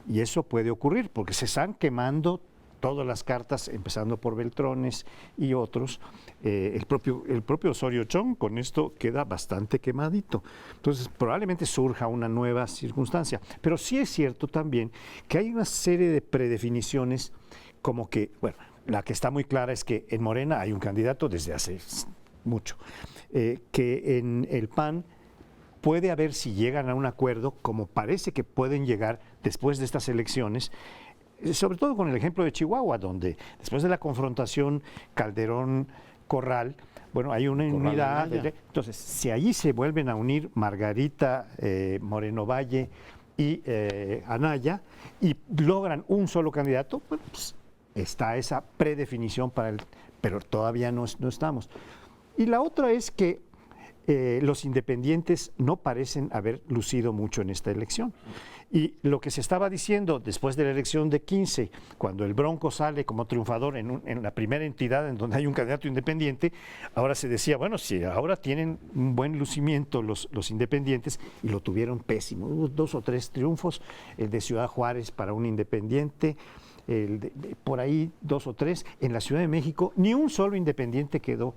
Y eso puede ocurrir, porque se están quemando todas las cartas, empezando por Beltrones y otros. El propio Osorio Chong con esto queda bastante quemadito. Entonces, probablemente surja una nueva circunstancia. Pero sí es cierto también que hay una serie de predefiniciones, como que, bueno, la que está muy clara es que en Morena hay un candidato desde hace mucho, que en el PAN puede haber, si llegan a un acuerdo, como parece que pueden llegar después de estas elecciones, sobre todo con el ejemplo de Chihuahua, donde después de la confrontación Calderón-Corral, bueno, hay una unidad. Entonces, si allí se vuelven a unir Margarita Moreno Valle y Anaya y logran un solo candidato, bueno, pues está esa predefinición para el, pero todavía no estamos. Y la otra es que los independientes no parecen haber lucido mucho en esta elección. Y lo que se estaba diciendo después de la elección de 15, cuando el Bronco sale como triunfador en la primera entidad en donde hay un candidato independiente, ahora se decía, bueno, si ahora tienen un buen lucimiento los independientes, y lo tuvieron pésimo. Hubo 2 o 3 triunfos, el de Ciudad Juárez para un independiente, por ahí 2 o 3. En la Ciudad de México ni un solo independiente quedó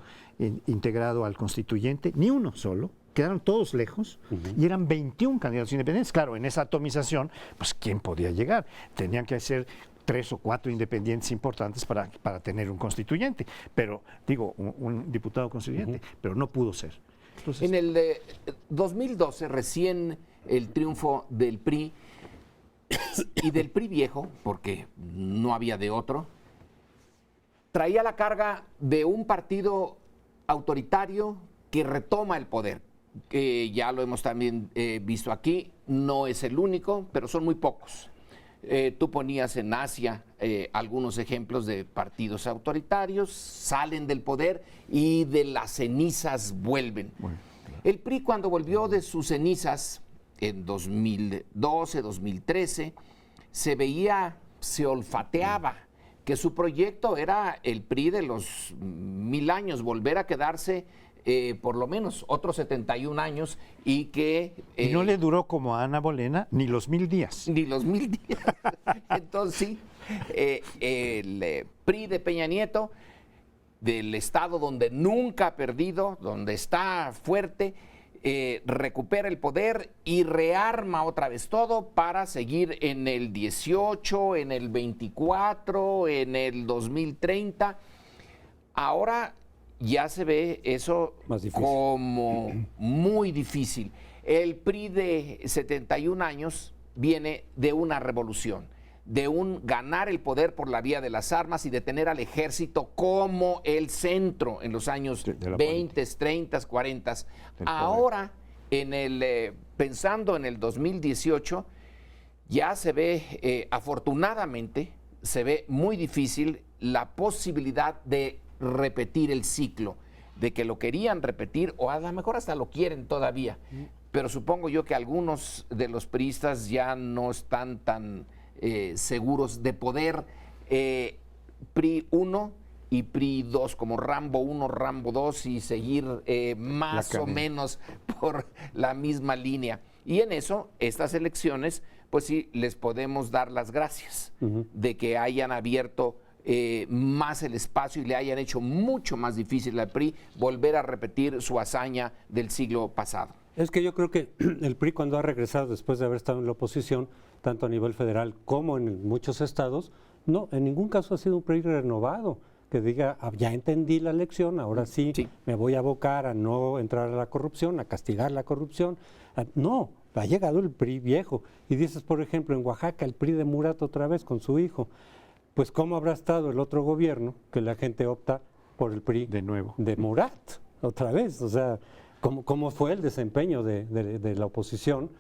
integrado al constituyente, ni uno solo. Quedaron todos lejos y eran 21 candidatos independientes. Claro, en esa atomización, pues ¿quién podía llegar? Tenían que ser 3 o 4 independientes importantes para tener un constituyente, pero digo, un diputado constituyente, pero no pudo ser. Entonces, en el 2012, recién el triunfo del PRI y del PRI viejo, porque no había de otro, traía la carga de un partido autoritario que retoma el poder, que ya lo hemos también visto aquí, no es el único, pero son muy pocos. Tú ponías en Asia algunos ejemplos de partidos autoritarios, salen del poder y de las cenizas vuelven. Bueno, claro. El PRI, cuando volvió de sus cenizas, en 2012, 2013, se veía, se olfateaba que su proyecto era el PRI de los 1000 años, volver a quedarse por lo menos otros 71 años y que... y no le duró como a Ana Bolena ni los 1000 días. Ni los 1000 días. Entonces sí, el PRI de Peña Nieto, del estado donde nunca ha perdido, donde está fuerte, recupera el poder y rearma otra vez todo para seguir en el 18, en el 24, en el 2030. Ahora ya se ve eso como muy difícil. El PRI de 71 años viene de una revolución, de un ganar el poder por la vía de las armas y de tener al ejército como el centro en los años 20, 30, 40. Ahora, pensando en el 2018, ya se ve, afortunadamente, se ve muy difícil la posibilidad de repetir el ciclo, de que lo querían repetir o a lo mejor hasta lo quieren todavía. Pero supongo yo que algunos de los priistas ya no están tan seguros de poder. PRI 1 y PRI 2, como Rambo 1, Rambo 2 y seguir más o menos por la misma línea. Y en eso, estas elecciones, pues sí, les podemos dar las gracias de que hayan abierto más el espacio y le hayan hecho mucho más difícil al PRI volver a repetir su hazaña del siglo pasado. Es que yo creo que el PRI, cuando ha regresado después de haber estado en la oposición, tanto a nivel federal como en muchos estados, no, en ningún caso ha sido un PRI renovado, que diga, ya entendí la lección, ahora sí, me voy a abocar a no entrar a la corrupción, a castigar la corrupción. No, ha llegado el PRI viejo. Y dices, por ejemplo, en Oaxaca, el PRI de Murat otra vez con su hijo. Pues ¿cómo habrá estado el otro gobierno que la gente opta por el PRI de nuevo, de Murat otra vez? O sea, ¿cómo fue el desempeño de la oposición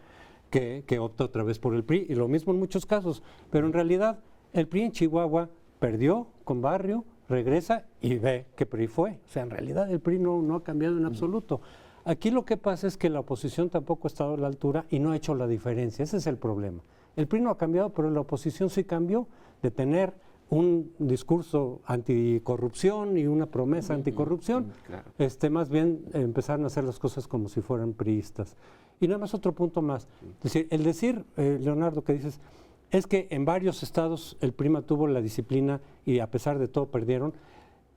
que opta otra vez por el PRI? Y lo mismo en muchos casos. Pero en realidad el PRI en Chihuahua perdió con Barrio, regresa y ve que PRI fue. O sea, en realidad el PRI no ha cambiado en absoluto. Aquí lo que pasa es que la oposición tampoco ha estado a la altura y no ha hecho la diferencia. Ese es el problema. El PRI no ha cambiado, pero la oposición sí cambió, de tener un discurso anticorrupción y una promesa anticorrupción. Claro. Más bien empezaron a hacer las cosas como si fueran priistas. Y nada más otro punto más. Es decir, Leonardo, que dices, es que en varios estados el PRI tuvo la disciplina y a pesar de todo perdieron.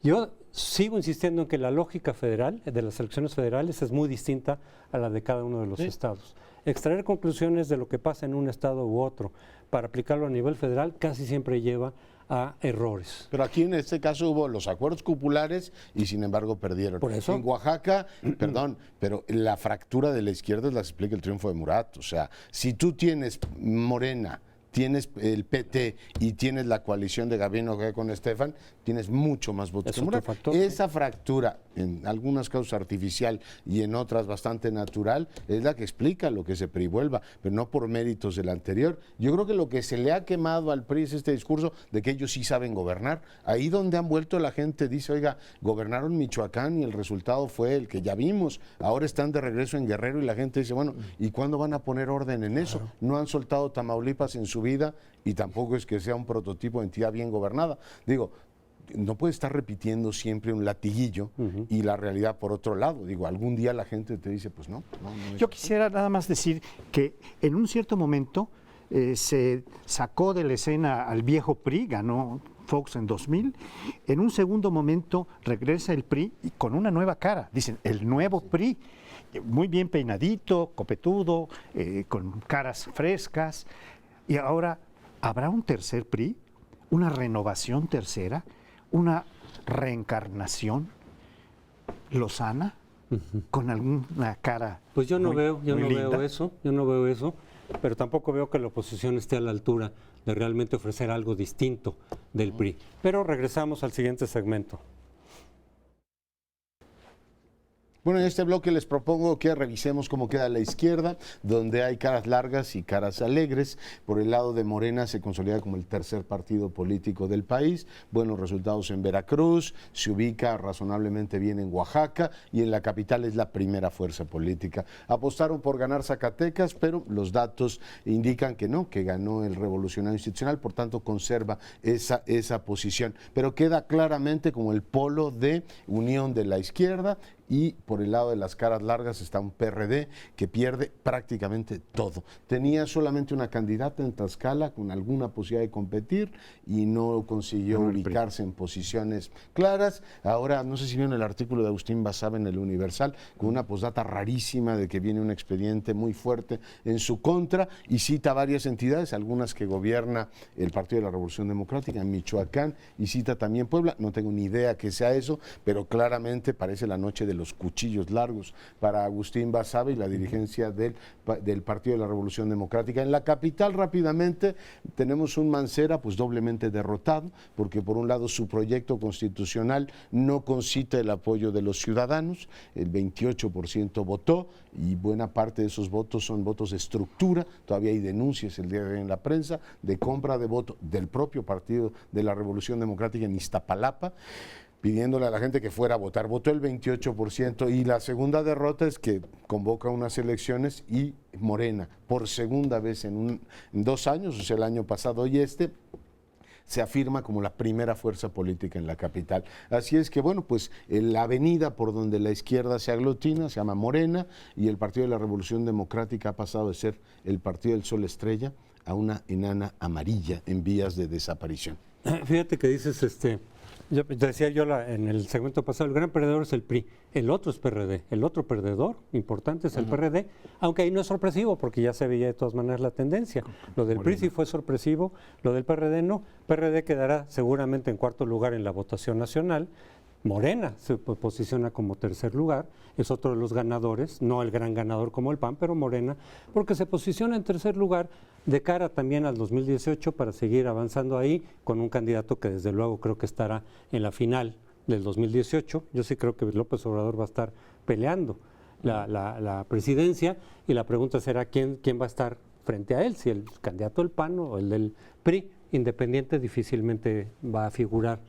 Yo sigo insistiendo en que la lógica federal, de las elecciones federales, es muy distinta a la de cada uno de los estados. Extraer conclusiones de lo que pasa en un estado u otro para aplicarlo a nivel federal casi siempre lleva a errores. Pero aquí en este caso hubo los acuerdos cupulares y sin embargo perdieron. Por eso. En Oaxaca, perdón, pero la fractura de la izquierda es la que explica el triunfo de Murat. O sea, si tú tienes Morena, tienes el PT y tienes la coalición de Gabino con Estefan, tienes mucho más votos que Murat. Esa fractura, en algunos casos artificial y en otras bastante natural, es la que explica lo que se PRI vuelva, pero no por méritos del anterior. Yo creo que lo que se le ha quemado al PRI es este discurso de que ellos sí saben gobernar. Ahí donde han vuelto la gente dice, oiga, gobernaron Michoacán y el resultado fue el que ya vimos. Ahora están de regreso en Guerrero y la gente dice, bueno, ¿y cuándo van a poner orden en eso? No han soltado Tamaulipas en su vida y tampoco es que sea un prototipo de entidad bien gobernada. Digo, no puede estar repitiendo siempre un latiguillo y la realidad por otro lado. Digo, algún día la gente te dice, pues no Yo quisiera nada más decir que en un cierto momento se sacó de la escena al viejo PRI, ganó Fox en 2000. En un segundo momento regresa el PRI y con una nueva cara. Dicen, el nuevo PRI, muy bien peinadito, copetudo, con caras frescas. Y ahora, ¿habrá un tercer PRI? ¿Una renovación tercera? ¿Una reencarnación lozana? ¿Con alguna cara? Pues yo no veo eso, pero tampoco veo que la oposición esté a la altura de realmente ofrecer algo distinto del PRI. Pero regresamos al siguiente segmento. Bueno, en este bloque les propongo que revisemos cómo queda la izquierda, donde hay caras largas y caras alegres. Por el lado de Morena se consolida como el tercer partido político del país, buenos resultados en Veracruz, se ubica razonablemente bien en Oaxaca y en la capital es la primera fuerza política. Apostaron por ganar Zacatecas, pero los datos indican que no, que ganó el Revolucionario Institucional, por tanto conserva esa posición. Pero queda claramente como el polo de unión de la izquierda, y por el lado de las caras largas está un PRD que pierde prácticamente todo. Tenía solamente una candidata en Tlaxcala con alguna posibilidad de competir y no consiguió ubicarse en posiciones claras. Ahora, no sé si vieron el artículo de Agustín Basabe en el Universal, con una postdata rarísima de que viene un expediente muy fuerte en su contra, y cita varias entidades, algunas que gobierna el Partido de la Revolución Democrática en Michoacán, y cita también Puebla. No tengo ni idea que sea eso, pero claramente parece la noche de los cuchillos largos para Agustín Basabe y la dirigencia del Partido de la Revolución Democrática. En la capital, rápidamente, tenemos un Mancera pues doblemente derrotado, porque por un lado su proyecto constitucional no concita el apoyo de los ciudadanos, el 28% votó, y buena parte de esos votos son votos de estructura. Todavía hay denuncias el día de hoy en la prensa de compra de voto del propio Partido de la Revolución Democrática en Iztapalapa, pidiéndole a la gente que fuera a votar. Votó el 28%, y la segunda derrota es que convoca unas elecciones y Morena, por segunda vez en 2 años, o sea, el año pasado y se afirma como la primera fuerza política en la capital. Así es que, bueno, pues la avenida por donde la izquierda se aglutina se llama Morena, y el Partido de la Revolución Democrática ha pasado de ser el Partido del Sol Estrella a una enana amarilla en vías de desaparición. Fíjate que dices, decía yo en el segmento pasado, el gran perdedor es el PRI, el otro es PRD, el otro perdedor importante es el PRD, aunque ahí no es sorpresivo porque ya se veía de todas maneras la tendencia. Lo del PRI sí fue sorpresivo, lo del PRD no. PRD quedará seguramente en cuarto lugar en la votación nacional. Morena se posiciona como tercer lugar, es otro de los ganadores, no el gran ganador como el PAN, pero Morena, porque se posiciona en tercer lugar de cara también al 2018 para seguir avanzando ahí con un candidato que desde luego creo que estará en la final del 2018. Yo sí creo que López Obrador va a estar peleando la presidencia, y la pregunta será quién va a estar frente a él, si el candidato del PAN o el del PRI. Independiente difícilmente va a figurar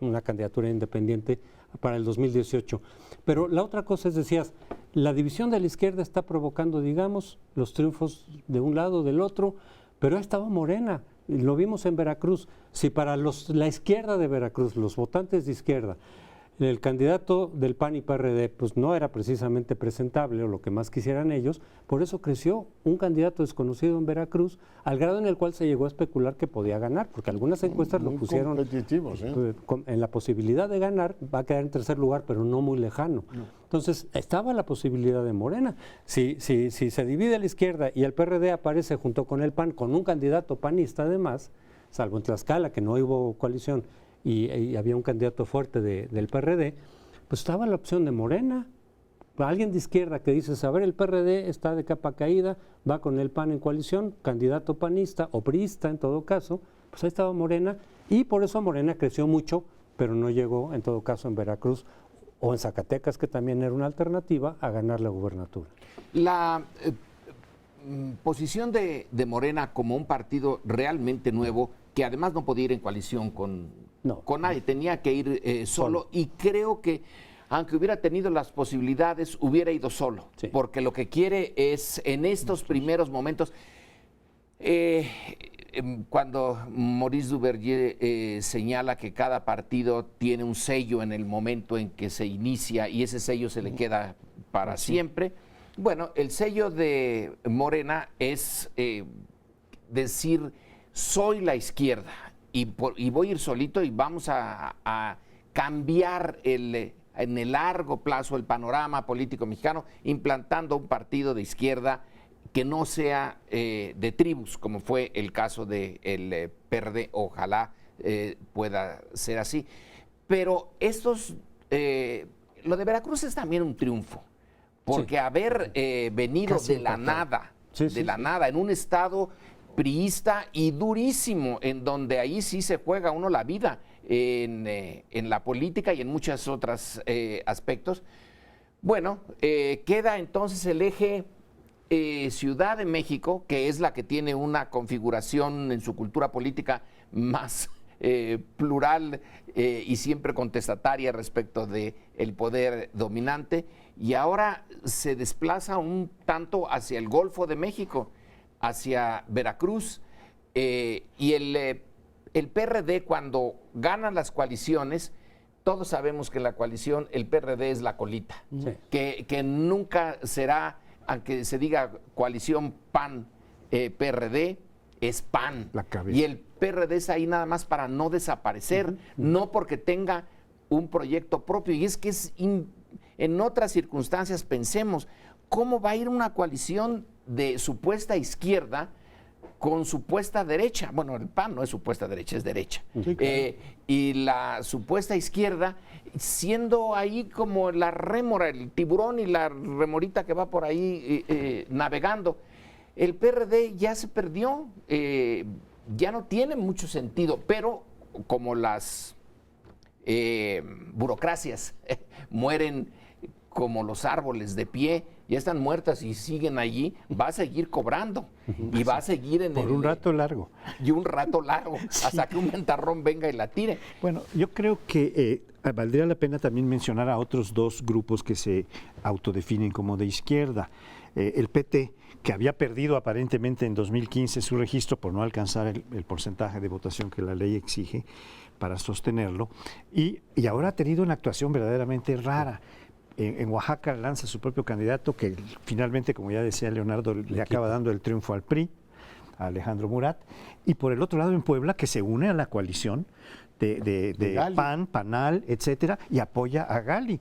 una candidatura independiente para el 2018. Pero la otra cosa es, decías, la división de la izquierda está provocando, digamos, los triunfos de un lado, del otro, pero ha estado Morena, lo vimos en Veracruz. Si para la izquierda de Veracruz, los votantes de izquierda, el candidato del PAN y PRD pues no era precisamente presentable o lo que más quisieran ellos, por eso creció un candidato desconocido en Veracruz, al grado en el cual se llegó a especular que podía ganar, porque algunas encuestas lo pusieron en la posibilidad de ganar, va a quedar en tercer lugar, pero no muy lejano. Entonces, estaba la posibilidad de Morena. Si se divide la izquierda y el PRD aparece junto con el PAN, con un candidato panista además, salvo en Tlaxcala, que no hubo coalición, y había un candidato fuerte del PRD, pues estaba la opción de Morena. Alguien de izquierda que dice, a ver, el PRD está de capa caída, va con el PAN en coalición, candidato panista o priista en todo caso, pues ahí estaba Morena, y por eso Morena creció mucho, pero no llegó en todo caso en Veracruz o en Zacatecas, que también era una alternativa, a ganar la gubernatura. La posición de Morena como un partido realmente nuevo, que además no podía ir en coalición con nadie, tenía que ir solo, y creo que aunque hubiera tenido las posibilidades, hubiera ido solo, sí, porque lo que quiere es, en estos primeros momentos, cuando Maurice Duverger señala que cada partido tiene un sello en el momento en que se inicia y ese sello se le queda para siempre, bueno, el sello de Morena es decir, soy la izquierda y voy a ir solito y vamos a cambiar en el largo plazo el panorama político mexicano, implantando un partido de izquierda que no sea de tribus, como fue el caso del PRD. Ojalá pueda ser así. Pero lo de Veracruz es también un triunfo, porque haber venido de la nada, nada, en un estado priista y durísimo, en donde ahí sí se juega uno la vida en la política y en muchos otros aspectos, Bueno, queda entonces el eje Ciudad de México, que es la que tiene una configuración en su cultura política más plural y siempre contestataria respecto del poder dominante, y ahora se desplaza un tanto hacia el Golfo de México, hacia Veracruz, y el PRD, cuando gana las coaliciones, todos sabemos que la coalición, el PRD es la colita, que nunca será, aunque se diga coalición PAN-PRD, es PAN. La cabeza. Y el PRD es ahí nada más para no desaparecer, no porque tenga un proyecto propio. Y es que en otras circunstancias pensemos, ¿cómo va a ir una coalición de supuesta izquierda con supuesta derecha? Bueno, el PAN no es supuesta derecha, es derecha. Sí, claro. Y la supuesta izquierda siendo ahí como la rémora, el tiburón y la remorita que va por ahí navegando. El PRD ya se perdió, ya no tiene mucho sentido, pero como las burocracias mueren como los árboles de pie, ya están muertas y siguen allí, va a seguir cobrando y va a seguir en Por un rato largo. Y un rato largo, hasta que un ventarrón venga y la tire. Bueno, yo creo que valdría la pena también mencionar a otros dos grupos que se autodefinen como de izquierda. El PT, que había perdido aparentemente en 2015 su registro por no alcanzar el porcentaje de votación que la ley exige para sostenerlo, y ahora ha tenido una actuación verdaderamente rara. En Oaxaca lanza su propio candidato que finalmente, como ya decía Leonardo, le acaba dando el triunfo al PRI, a Alejandro Murat, y por el otro lado en Puebla, que se une a la coalición de PAN, PANAL, etcétera, y apoya a Gali.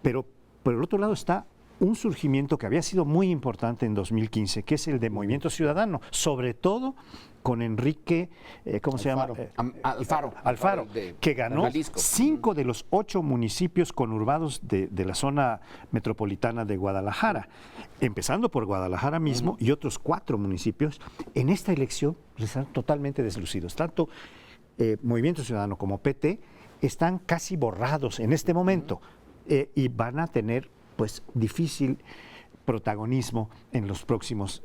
Pero por el otro lado está un surgimiento que había sido muy importante en 2015, que es el de Movimiento Ciudadano, sobre todo con Enrique, ¿cómo se llama? Alfaro, que ganó Jalisco. 5 de los 8 municipios conurbados de la zona metropolitana de Guadalajara, empezando por Guadalajara mismo y otros 4 municipios. En esta elección están totalmente deslucidos, tanto Movimiento Ciudadano como PT están casi borrados en este momento y van a tener pues difícil protagonismo en los próximos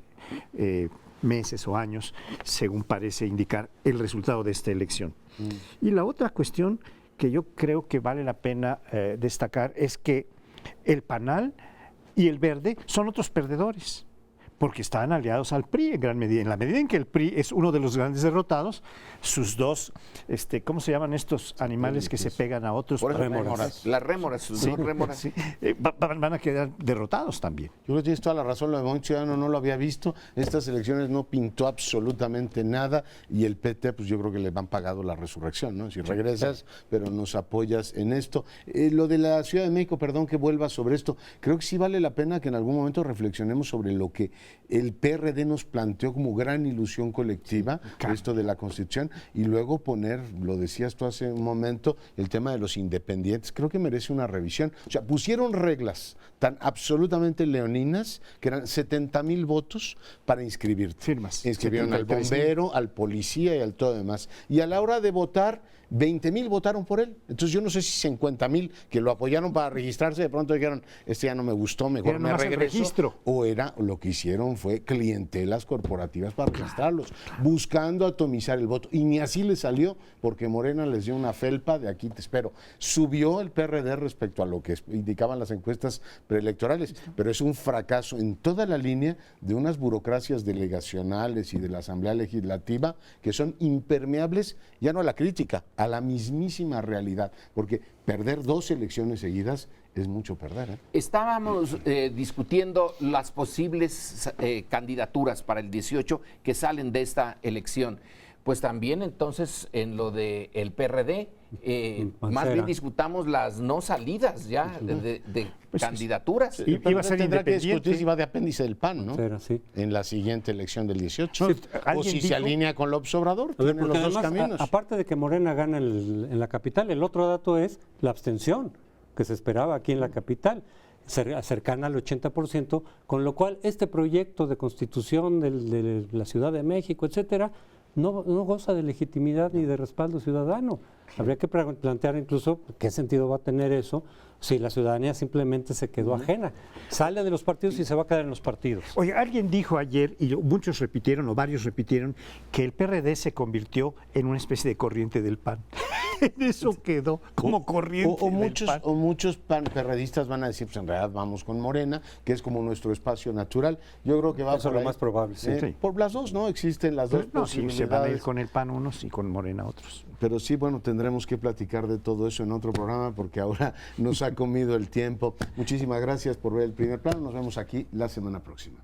meses o años, según parece indicar el resultado de esta elección. Y la otra cuestión que yo creo que vale la pena destacar es que el PANAL y el Verde son otros perdedores, porque están aliados al PRI en gran medida. En la medida en que el PRI es uno de los grandes derrotados, sus dos, ¿cómo se llaman estos animales que se pegan a otros? Por eso, Rémoras. las rémoras, sus dos rémoras. Sí, van a quedar derrotados también. Yo creo que tienes toda la razón, lo de Movimiento Ciudadano no lo había visto, estas elecciones no pintó absolutamente nada y el PT, pues yo creo que le han pagado la resurrección, ¿no? Si regresas, pero nos apoyas en esto. Lo de la Ciudad de México, perdón que vuelva sobre esto, creo que sí vale la pena que en algún momento reflexionemos sobre lo que el PRD nos planteó como gran ilusión colectiva, esto de la Constitución, y luego poner, lo decías tú hace un momento, el tema de los independientes, creo que merece una revisión. O sea, pusieron reglas tan absolutamente leoninas que eran 70,000 votos para inscribirte. Firmas. Inscribieron al 73,000. bombero, al policía y al todo demás. Y a la hora de votar, 20,000 votaron por él. Entonces yo no sé si 50,000 que lo apoyaron para registrarse, de pronto dijeron, este ya no me gustó, mejor Era me nomás el regreso. registro. O era, lo que hicieron fue clientelas corporativas para registrarlos, buscando atomizar el voto. Y ni así les salió, porque Morena les dio una felpa de aquí te espero. Subió el PRD respecto a lo que indicaban las encuestas preelectorales, pero es un fracaso en toda la línea de unas burocracias delegacionales y de la Asamblea Legislativa que son impermeables ya no a la crítica, a la mismísima realidad, porque perder 2 elecciones seguidas es mucho perder, ¿eh? Estábamos discutiendo las posibles candidaturas para el 18 que salen de esta elección. Pues también entonces en lo del PRD, más bien discutamos las no salidas ya de candidaturas. Y iba a ser Tendrá que independiente. discutir si va de apéndice del PAN, ¿no? Será, sí. En la siguiente elección del 18. Sí, O alguien si se dijo- alinea con López Obrador, A ver, tiene porque los dos además, caminos. aparte de que Morena gana en la capital, el otro dato es la abstención que se esperaba aquí en la capital, cercana al 80%, con lo cual este proyecto de constitución de la Ciudad de México, etcétera, no goza de legitimidad ni de respaldo ciudadano. Habría que plantear incluso qué sentido va a tener eso si la ciudadanía simplemente se quedó ajena. Sale de los partidos y se va a quedar en los partidos. Oye, alguien dijo ayer, y muchos repitieron, o varios repitieron, que el PRD se convirtió en una especie de corriente del PAN. Eso quedó como corriente del PAN. O muchos perredistas van a decir, pues en realidad vamos con Morena, que es como nuestro espacio natural. Yo creo que va Eso es por lo ahí. más probable, sí. Sí. Por las dos, ¿no? Existen las dos No, sí, posibilidades. se van a ir con el PAN unos y con Morena otros. Pero sí, bueno, tendremos que platicar de todo eso en otro programa porque ahora nos ha comido el tiempo. Muchísimas gracias por ver el primer plano. Nos vemos aquí la semana próxima.